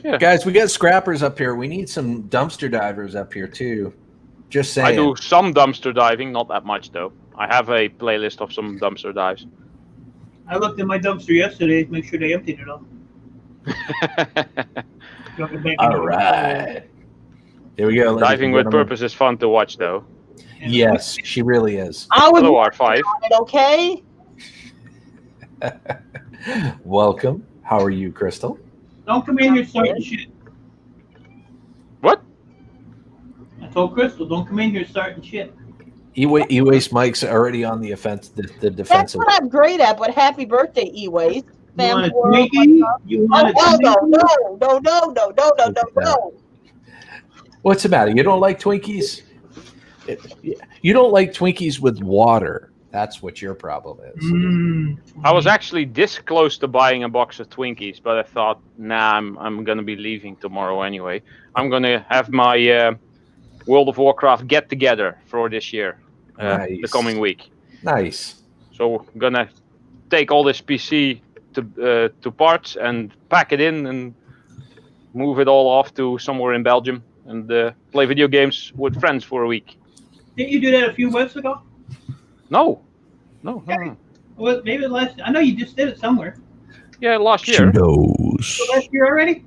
Yeah. Guys, we got scrappers up here. We need some dumpster divers up here too. Just saying. I do some dumpster diving, not that much though. I have a playlist of some dumpster dives. I looked in my dumpster yesterday to make sure they emptied it all. All right. Here we go. Diving with purpose is fun to watch though. Yes, she really is. Hello, R5. Okay. Welcome. How are you, Crystal? Don't come in here starting shit. What? I told Crystal, don't come in here starting shit. E-Waste Mike's already on the offense, the That's defensive. what I'm great at, but happy birthday, E-Waste. You want a Twinkie? You want a Twinkie? No. What's the matter? You don't like Twinkies? You don't like Twinkies with water. That's what your problem is. I was actually this close to buying a box of Twinkies, but I thought, nah, I'm gonna be leaving tomorrow anyway. I'm gonna have my World of Warcraft get together for this year, the coming week. Nice. So I'm gonna take all this PC to parts and pack it in and move it all off to somewhere in Belgium and play video games with friends for a week. Didn't you do that a few months ago? No. Well, maybe last. I know you just did it somewhere. Yeah, last year. Cheetos. So last year already?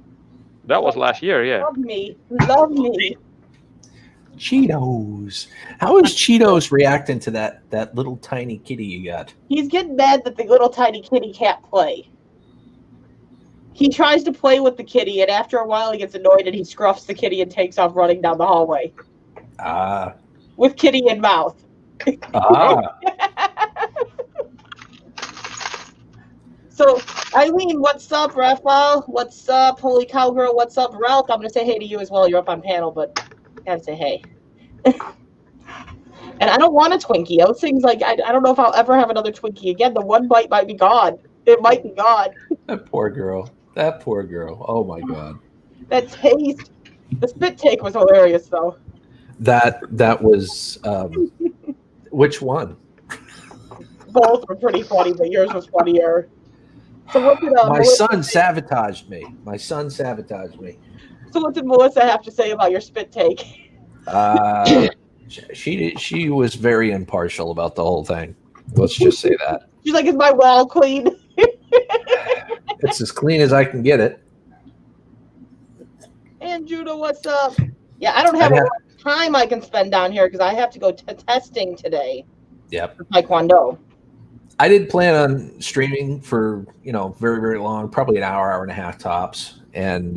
That was last year, yeah. Love me. Cheetos. How is Cheetos reacting to that little tiny kitty you got? He's getting mad that the little tiny kitty can't play. He tries to play with the kitty, and after a while he gets annoyed and he scruffs the kitty and takes off running down the hallway. With kitty in mouth. So, Eileen, what's up, Raphael? What's up, Holy Cowgirl? What's up, Ralph? I'm going to say hey to you as well. You're up on panel, but I gotta say hey. And I don't want a Twinkie. Those things, like, I don't know if I'll ever have another Twinkie again. The one bite might be gone. It might be gone. That poor girl. That poor girl. Oh my God. That taste. The spit take was hilarious, though. That was which one? Both were pretty funny, but yours was funnier. So what did My son sabotaged me. My son sabotaged me. So what did Melissa have to say about your spit take? She was very impartial about the whole thing. Let's just say that. She's like, "Is my wall clean?" It's as clean as I can get it. And Judah, what's up? Yeah, I don't have a lot of time I can spend down here because I have to go to testing today. Yep. For Taekwondo. I did plan on streaming for, very, very long, probably an hour, hour and a half tops. And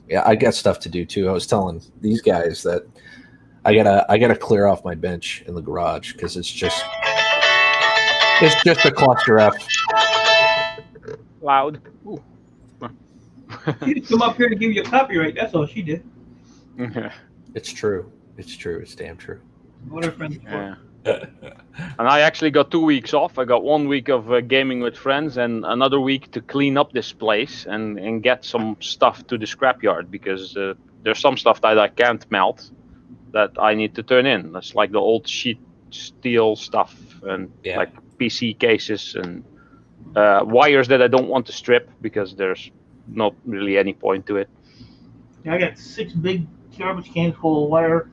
yeah, I got stuff to do too. I was telling these guys that I gotta clear off my bench in the garage because it's just a cluster F. Loud. She didn't come up here to give you a copyright. That's all she did. It's true. It's true. It's damn true. What are friends for? And I actually got 2 weeks off. I got 1 week of gaming with friends and another week to clean up this place and get some stuff to the scrapyard because there's some stuff that I can't melt that I need to turn in. That's like the old sheet steel stuff and like PC cases and wires that I don't want to strip because there's not really any point to it. Yeah, I got 6 big garbage cans full of wire.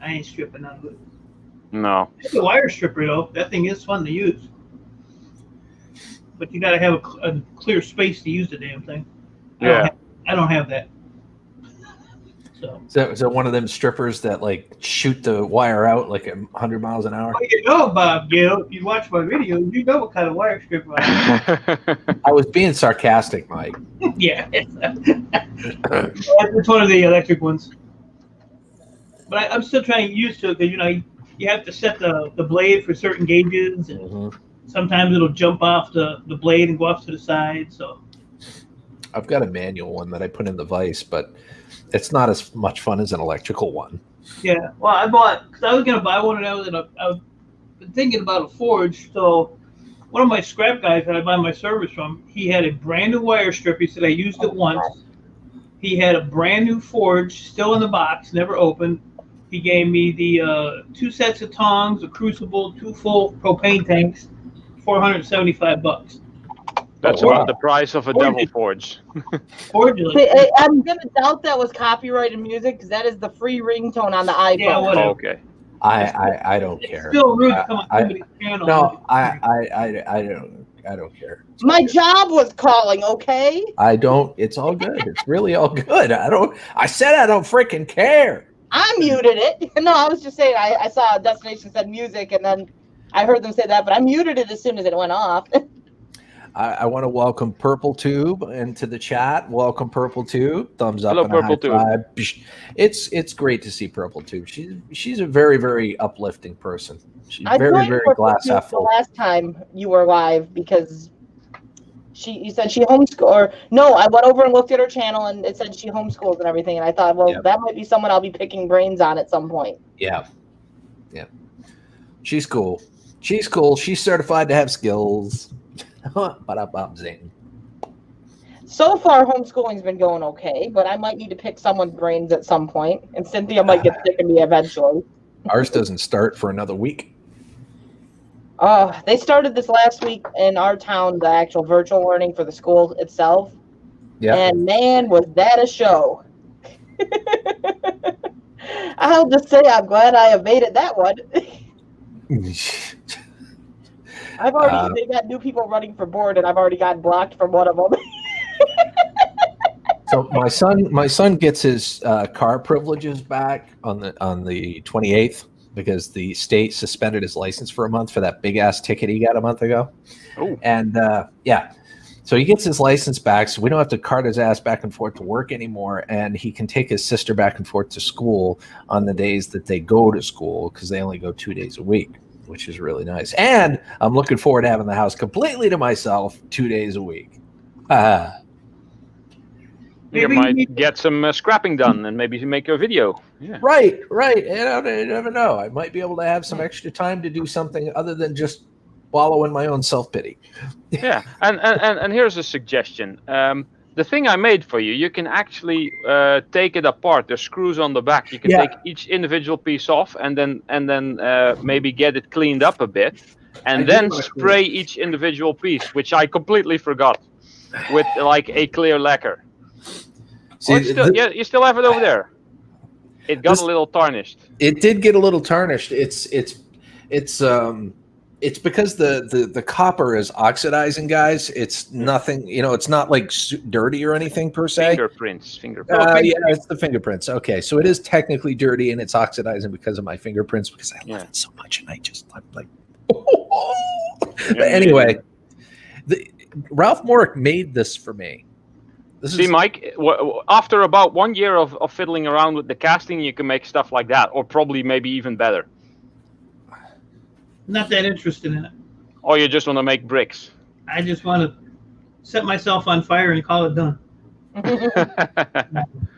I ain't stripping none of it. No. It's a wire stripper, though. That thing is fun to use. But you got to have a clear space to use the damn thing. I don't have that. So. Is that one of them strippers that like shoot the wire out like 100 miles an hour? Oh, you know, Bob, you watch my videos, you know what kind of wire stripper I have. I was being sarcastic, Mike. Yeah. It's one of the electric ones. But I'm still trying to get used to it because, you have to set the blade for certain gauges. And sometimes it'll jump off the blade and go off to the side. So I've got a manual one that I put in the vise, but it's not as much fun as an electrical one. Yeah. Well, because I was going to buy one of those, and I've been thinking about a forge. So one of my scrap guys that I buy my service from, he had a brand new wire strip. He said, I used it once. He had a brand new forge still in the box, never opened. He gave me the 2 sets of tongs, a crucible, 2 full propane tanks, $475. That's about the price of a devil forge. I'm gonna doubt that was copyrighted music because that is the free ringtone on the iPhone. Yeah, whatever. Okay. I don't care. It's still rude to come on somebody's channel. No, I don't care. My job was calling, okay? I don't. It's all good. It's really all good. I said I don't freaking care. I muted it. No, I was just saying I saw a destination said music and then I heard them say that, but I muted it as soon as it went off. I want to welcome Purple Tube into the chat. Welcome Purple Tube. Thumbs up. Hello, and Purple a high five. It's great to see Purple Tube. She's a very, very uplifting person. She's very, very glass half full. The last time you were live because you said she homeschooled. Or no, I went over and looked at her channel and it said she homeschools and everything. And I thought, well, that might be someone I'll be picking brains on at some point. Yeah. She's cool. She's certified to have Skillz. So far, homeschooling's been going okay, but I might need to pick someone's brains at some point, and Cynthia might get sick of me eventually. Ours doesn't start for another week. They started this last week in our town, the actual virtual learning for the school itself. Yeah. And man, was that a show. I'll just say I'm glad I evaded that one. I've already they got new people running for board, and I've already gotten blocked from one of them. So my son gets his car privileges back on the 28th because the state suspended his license for a month for that big ass ticket he got a month ago. Ooh. And so he gets his license back, so we don't have to cart his ass back and forth to work anymore, and he can take his sister back and forth to school on the days that they go to school because they only go 2 days a week, which is really nice. And I'm looking forward to having the house completely to myself 2 days a week. You might get some scrapping done, and maybe make a video. Yeah. Right. You never know. I might be able to have some extra time to do something other than just wallow in my own self-pity. Yeah, and here's a suggestion. The thing I made for you, you can actually take it apart. There's screws on the back. You can take each individual piece off, and then maybe get it cleaned up a bit, and then spray each individual piece, which I completely forgot, with like a clear lacquer. See, you still have it over there. It got a little tarnished. It did get a little tarnished. It's because the copper is oxidizing, guys. It's nothing, it's not like dirty or anything per se. Fingerprints. Yeah, it's the fingerprints. Okay, so it is technically dirty and it's oxidizing because of my fingerprints because I love it so much and I'm like, But anyway, Ralph Morick made this for me. Mike, after about 1 year of fiddling around with the casting, you can make stuff like that, or probably maybe even better. Not that interested in it. Or you just want to make bricks. I just want to set myself on fire and call it done.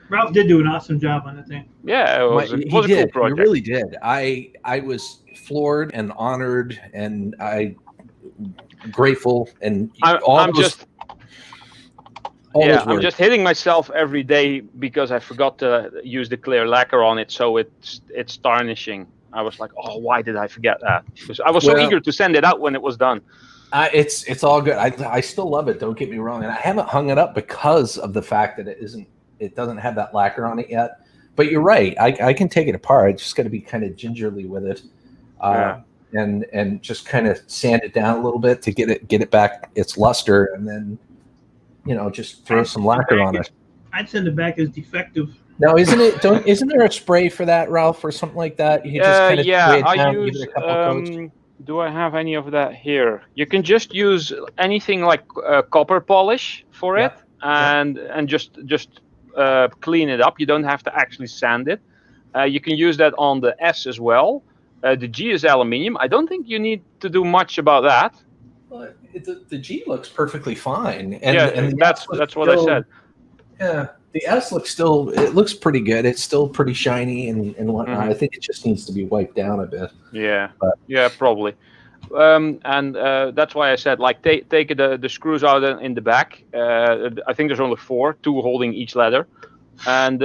Ralph did do an awesome job on the thing. Yeah, it was a cool project. He really did. I was floored and honored, and grateful, and I'm just hitting myself every day because I forgot to use the clear lacquer on it, so it's tarnishing. I was like, oh, why did I forget that? Because I was so eager to send it out when it was done. It's all good. I still love it. Don't get me wrong, and I haven't hung it up because of the fact that it doesn't have that lacquer on it yet. But you're right. I can take it apart. I just got to be kind of gingerly with it, and just kind of sand it down a little bit to get it back its luster, and then just throw some lacquer on it. I'd send it back as defective. Now, isn't there a spray for that, Ralph, or something like that? You can just kind of spray it down, give it a couple of coats. Do I have any of that here? You can just use anything like copper polish for it, and just clean it up. You don't have to actually sand it. You can use that on the S as well. The G is aluminium. I don't think you need to do much about that. Well, the G looks perfectly fine. And that's what I said. Yeah. The S looks pretty good. It's still pretty shiny and whatnot. I think it just needs to be wiped down a bit. Yeah, probably. And that's why I said, like, take the screws out in the back. I think there's only 4, 2 holding each leather. And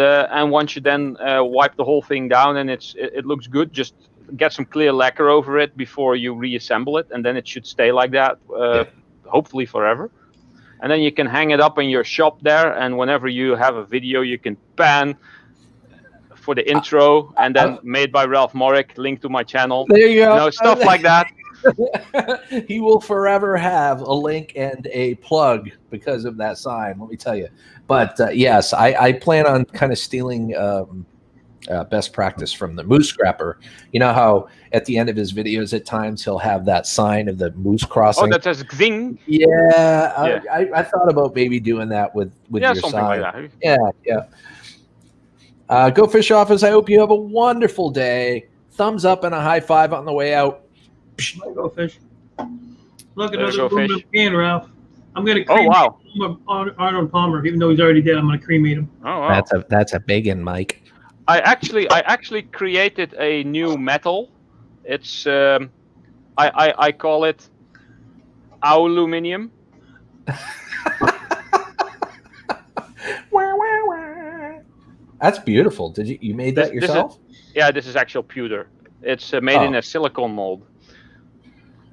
once you then wipe the whole thing down and it looks good, just get some clear lacquer over it before you reassemble it, and then it should stay like that, hopefully forever. And then you can hang it up in your shop there, and whenever you have a video, you can pan for the intro, and then made by Ralph Morick, link to my channel. There you go. Stuff like that. He will forever have a link and a plug because of that sign, let me tell you. But yes, I plan on kind of stealing best practice from the moose scrapper. You know how at the end of his videos at times he'll have that sign of the moose crossing? Oh, that says zing. Yeah. I thought about maybe doing that with your sign. Like that. Yeah. Go Fish Office, I hope you have a wonderful day. Thumbs up and a high five on the way out. Go Fish. Look at another movement again, Ralph. I'm going to cremate Arnold Palmer, even though he's already dead. I'm going to cremate him. Oh, wow. That's a big one, Mike. I actually created a new metal. It's I call it aluminium. That's beautiful. Did you made that yourself? This is actual pewter. It's made in a silicone mold.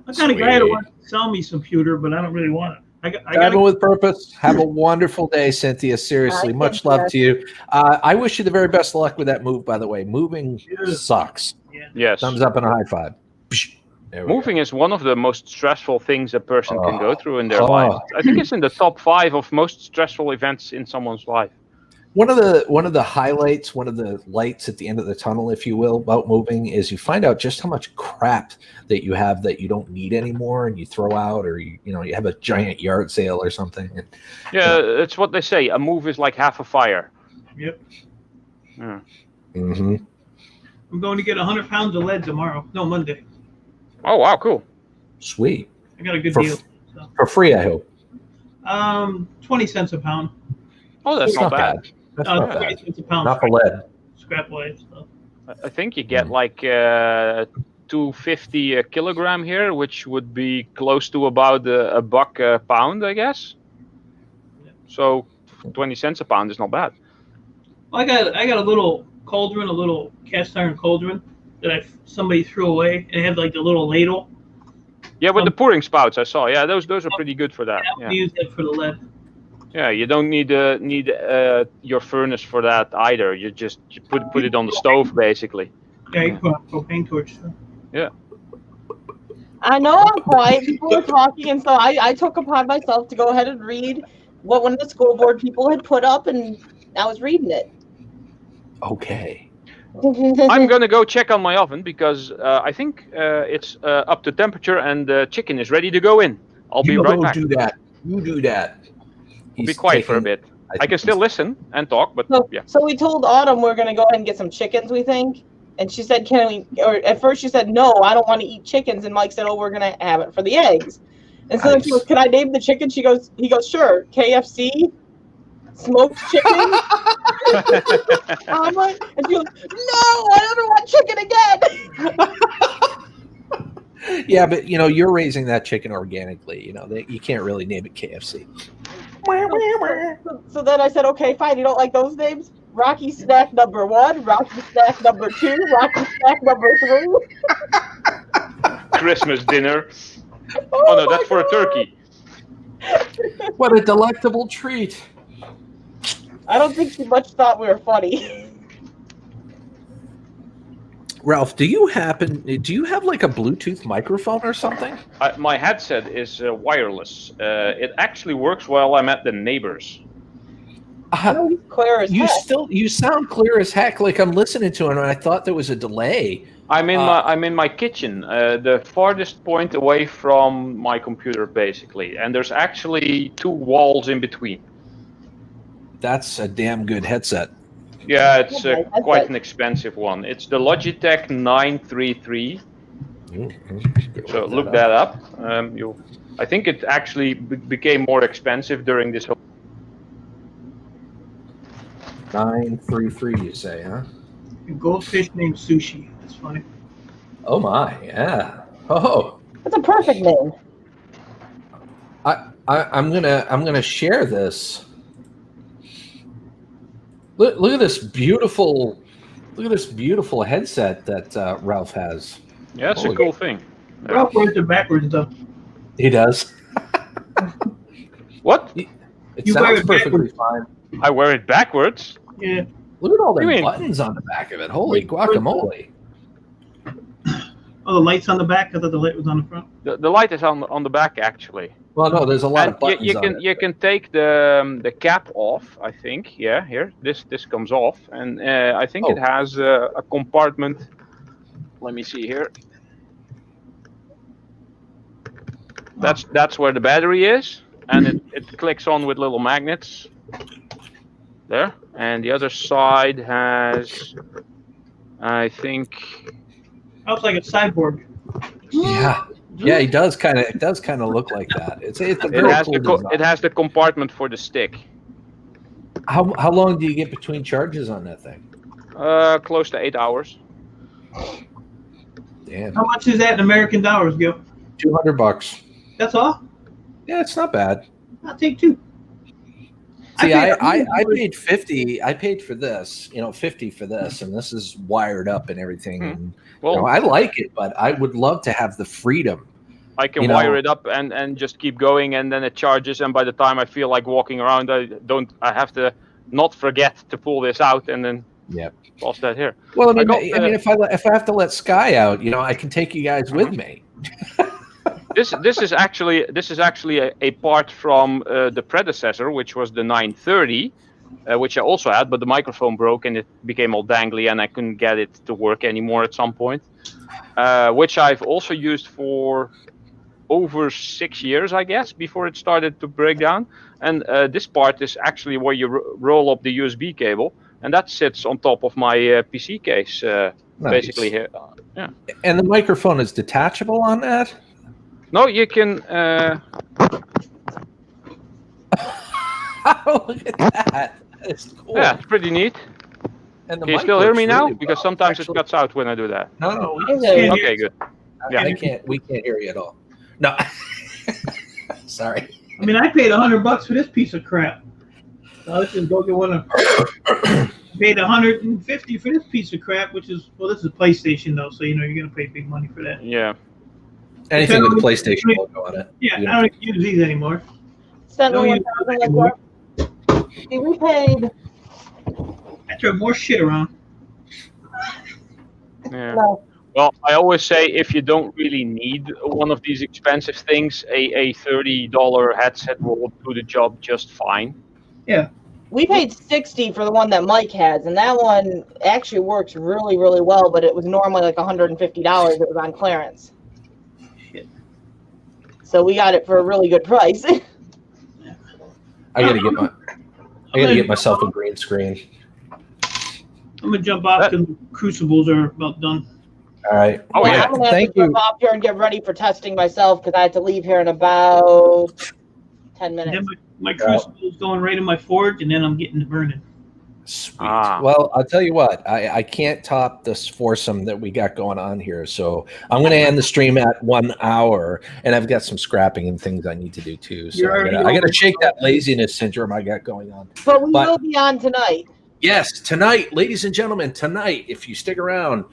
I got a guy that wants to sell me some pewter, but I don't really want it. I got it with purpose. Have a wonderful day, Cynthia. Seriously, much love to you. I wish you the very best of luck with that move, by the way. Moving sucks. Yeah. Yes. Thumbs up and a high five. Moving is one of the most stressful things a person can go through in their life. I think it's in the top 5 of most stressful events in someone's life. One of the highlights, one of the lights at the end of the tunnel, if you will, about moving is you find out just how much crap that you have that you don't need anymore and you throw out, or you have a giant yard sale or something. And, it's what they say. A move is like half a fire. Yep. Yeah. Mm-hmm. I'm going to get 100 pounds of lead tomorrow. No, Monday. Oh, wow, cool. Sweet. I got a good deal. For free, I hope. 20 cents a pound. Oh, that's not bad. That's not bad. 20 cents a pound. Not for lead. Scrap lead stuff. I think you get like 250 a kilogram here, which would be close to about a buck a pound, I guess. So 20 cents a pound is not bad. I got a little cauldron, a little cast iron cauldron that somebody threw away, and it had like the little ladle. Yeah, with the pouring spouts, I saw. Yeah, those are pretty good for that. I use that for the lead. Yeah, you don't need your furnace for that either. You put it on the stove basically. Yeah, you put a propane torch. Yeah. I know I'm quiet. People are talking, and so I took upon myself to go ahead and read what one of the school board people had put up, and I was reading it. Okay. I'm gonna go check on my oven because I think it's up to temperature and the chicken is ready to go in. I'll be right back. Do that. You do that. Be quiet for a bit. I can still listen and talk, but yeah. So we told Autumn we're gonna go ahead and get some chickens, we think. And she said, "Can we?" Or at first she said, "No, I don't want to eat chickens." And Mike said, "Oh, we're gonna have it for the eggs." And so then she goes, "Can I name the chicken?" He goes, "Sure, KFC, smoked chicken." I'm like, and she goes, "No, I never want chicken again." Yeah, but you're raising that chicken organically. You can't really name it KFC. So then I said, "Okay, fine. You don't like those names? Rocky snack number 1, Rocky snack number 2, Rocky snack number 3. Christmas dinner. Oh no, that's for a turkey. What a delectable treat. I don't think she much thought we were funny. Ralph, do you have like a Bluetooth microphone or something? My headset is wireless. It actually works while I'm at the neighbors. Clear as heck. You sound clear as heck. Like I'm listening to it, and I thought there was a delay. I'm in my kitchen, the farthest point away from my computer, basically, and there's actually 2 walls in between. That's a damn good headset. Yeah, it's quite an expensive one. It's the Logitech 933. So look that up. I think it actually became more expensive during this whole. 933, you say, huh? A goldfish named Sushi. That's funny. Oh my, yeah. Oh. That's a perfect name. I'm gonna share this. Look at this beautiful headset that Ralph has. Yeah, it's a cool thing. Ralph wears it backwards though. He does. What? It sounds perfectly fine. I wear it backwards. Yeah. Look at all the buttons on the back of it. Holy guacamole. Oh, the light's on the back. I thought the light was on the front. The light is on the back actually. Well, no, there's a lot of buttons. You can take the cap off. I think. Yeah, here. This comes off, and I think it has a compartment. Let me see here. That's where the battery is, and it clicks on with little magnets. There, and the other side has, I think. Looks like a cyborg. Yeah. Yeah, it does kind of look like that. It's a very cool design. It has the compartment for the stick. How long do you get between charges on that thing? Close to 8 hours. Damn. How much is that in American dollars, Gil? $200. That's all? Yeah, it's not bad. I'll take 2. See, I paid 50. I paid for this, 50 for this, and this is wired up and everything. And, well, I like it, but I would love to have the freedom. I can wire it up and just keep going, and then it charges. And by the time I feel like walking around, I have to not forget to pull this out and then toss that here. Well, I mean, if I have to let Sky out, I can take you guys with me. This is actually a part from the predecessor, which was the 930, which I also had, but the microphone broke and it became all dangly, and I couldn't get it to work anymore at some point. Which I've also used for over 6 years, I guess, before it started to break down. And this part is actually where you roll up the USB cable, and that sits on top of my PC case, basically here. Yeah. And the microphone is detachable on that? No, you can. Wow, look at that. That is cool. Yeah, it's pretty neat. And the Can you mic still hear works me now? really Because well, sometimes actually. it cuts out when I do that. No, we Is can it? Okay, good. Yeah. I can't. We can't hear you at all. No. Sorry. I mean, I paid $100 for this piece of crap. Now let's just go get one of. I paid $150 for this piece of crap, which is this is PlayStation though, so you're gonna pay big money for that. Yeah. Anything with the PlayStation logo on it. Yeah, I don't use these anymore. Spent No, you- 1,000 like that. See, we paid. I throw more shit around. Yeah. No, Well, I always say if you don't really need one of these expensive things, a $30 headset will do the job just fine. Yeah. we paid 60 for the one that Mike has, and that one actually works really, really well. But it was normally like $150. It was on clearance, Shit. so we got it for a really good price. I gotta get myself a green screen. I'm gonna jump off because Crucibles are about done. All right. Oh, yeah. I'm gonna have Thank to you. jump off here and get ready for testing myself because I have to leave here in about 10 And then minutes. my Crucible's going right in my forge, and then I'm getting to burning. Sweet. Ah. Well, I'll tell you what. I can't top this foursome that we got going on here. So I'm going to end the stream at 1 hour, and I've got some scrapping and things I need to do too. So You're already I got to over. shake that laziness syndrome I got going on. But we but- will be on tonight. Yes, tonight, ladies and gentlemen, tonight, if you stick around,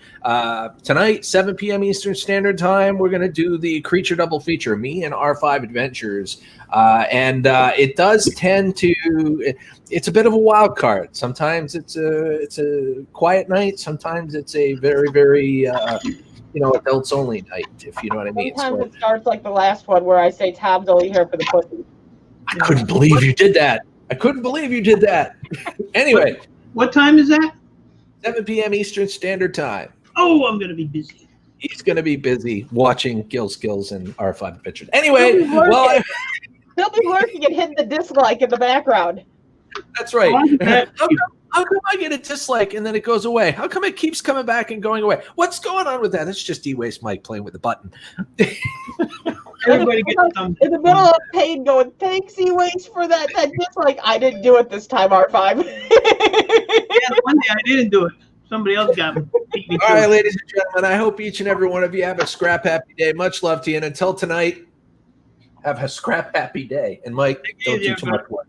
tonight, 7 p.m. Eastern Standard Time, we're going to do the Creature Double Feature, me and R5 Adventures. And it does tend to, it's a bit of a wild card. Sometimes it's a quiet night. Sometimes it's a very, very, adults only night, if you know what I mean. Sometimes So, it starts like the last one where I say Tom's only here for the pussy. I couldn't believe you did that. Anyway, What time is that? 7 p.m. Eastern Standard Time. Oh, I'm gonna be busy. He's going to be busy watching Skillz and R5 Adventures. Anyway, He'll be lurking. well, He'll be lurking and hitting the dislike in the background. that's right. Why is that? How come I get a dislike and then it goes away? How come it keeps coming back and going away? What's going on with that? It's just E-Waste Mike playing with the button. Everybody gets some. In the middle of pain going, thanks, E-Waste, for that dislike. I didn't do it this time, R5. Yeah, one day I didn't do it. Somebody else got me. Beat me to All right, it. ladies and gentlemen, I hope each and every one of you have a scrap happy day. Much love to you. And until tonight, have a scrap happy day. And Mike, Take it don't easy, do too much work.